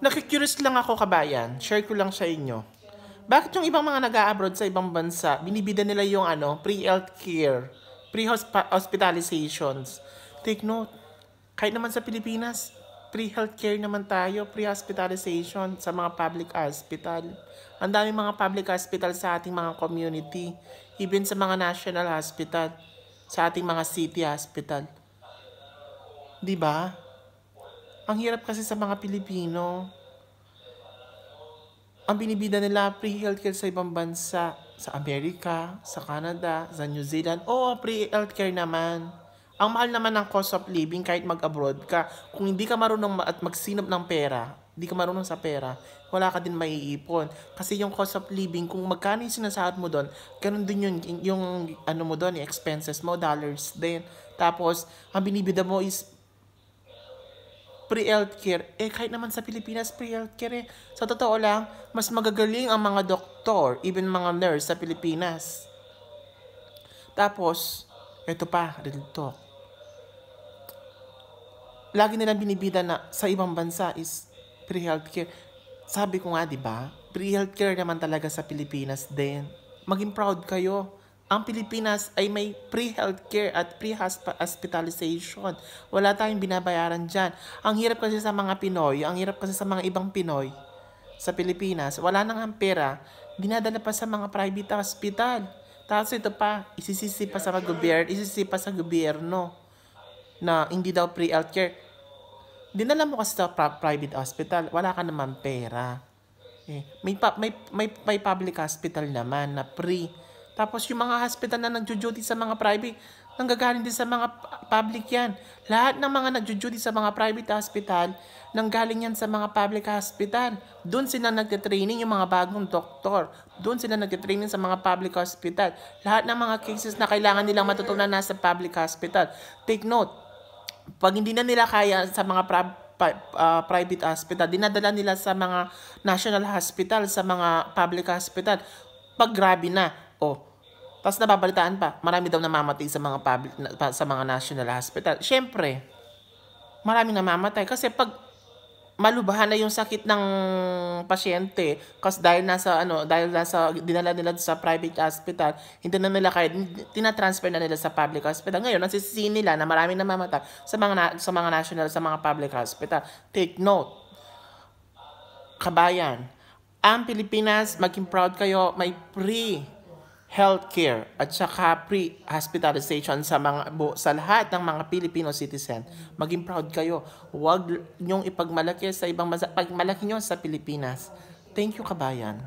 Nakikurious lang ako, kabayan. Share ko lang sa inyo. Bakit yung ibang mga nag-a-abroad sa ibang bansa, binibida nila yung pre-health care, pre-hospitalizations? Take note, kahit naman sa Pilipinas, pre-health care naman tayo, pre-hospitalization sa mga public hospital. Ang daming mga public hospital sa ating mga community, even sa mga national hospital, sa ating mga city hospital. 'Di ba? Ang hirap kasi sa mga Pilipino. Ang binibida nila free healthcare sa ibang bansa, sa Amerika, sa Canada, sa New Zealand. Oo, free healthcare naman. Ang mahal naman ng cost of living kahit mag-abroad ka. Kung hindi ka marunong at magsinop ng pera, hindi ka marunong sa pera, wala ka din maiipon. Kasi yung cost of living, kung magkano yung sinasahod mo doon, ganun din yung ano mo doon, yung expenses mo, dollars din. Tapos, ang binibida mo is pre-healthcare. Kahit naman sa Pilipinas, pre-healthcare Sa totoo lang, mas magagaling ang mga doktor, even mga nurse sa Pilipinas. Tapos, eto pa, real talk. Lagi nilang binibida na sa ibang bansa is pre-healthcare. Sabi ko nga, di ba? Pre-healthcare naman talaga sa Pilipinas din. Maging proud kayo. Ang Pilipinas ay may pre-healthcare at pre-hospitalization. Wala tayong binabayaran dyan. Ang hirap kasi sa mga Pinoy, ang hirap kasi sa mga ibang Pinoy sa Pilipinas, wala nang ang pera, dinadala pa sa mga private hospital. Tapos ito pa, isisisi pa sa gobyerno na hindi daw pre-healthcare. Dinala mo kasi sa private hospital, wala ka naman pera. May public hospital naman na free. Tapos yung mga hospital na nagjo-duty sa mga private, nanggagaling din sa mga public yan. Lahat ng mga nagjo-duty sa mga private hospital, nanggaling yan sa mga public hospital. Doon sila nagte-training yung mga bagong doktor. Doon sila nagte-training sa mga public hospital. Lahat ng mga cases na kailangan nilang matutunan nasa public hospital. Take note, pag hindi na nila kaya sa mga private hospital, dinadala nila sa mga national hospital, sa mga public hospital. Pag grabe na, tapos nababalitaan pa, marami daw namamatay sa mga national hospital. Siyempre, maraming namamatay kasi pag malubahan na yung sakit ng pasyente kasi dahil nasa dinala nila sa private hospital, hindi na nila kaya, tinatransfer na nila sa public hospital. Ngayon, nasisisihin nila na maraming namamatay sa mga national, sa mga public hospital. Take note, kabayan, ang Pilipinas, maging proud kayo, may free healthcare at saka pre-hospitalization sa lahat ng mga Filipino citizen. Maging proud kayo. Huwag niyong ipagmalaki sa ibang bansa. Pagmalaki niyo sa Pilipinas. Thank you, kabayan.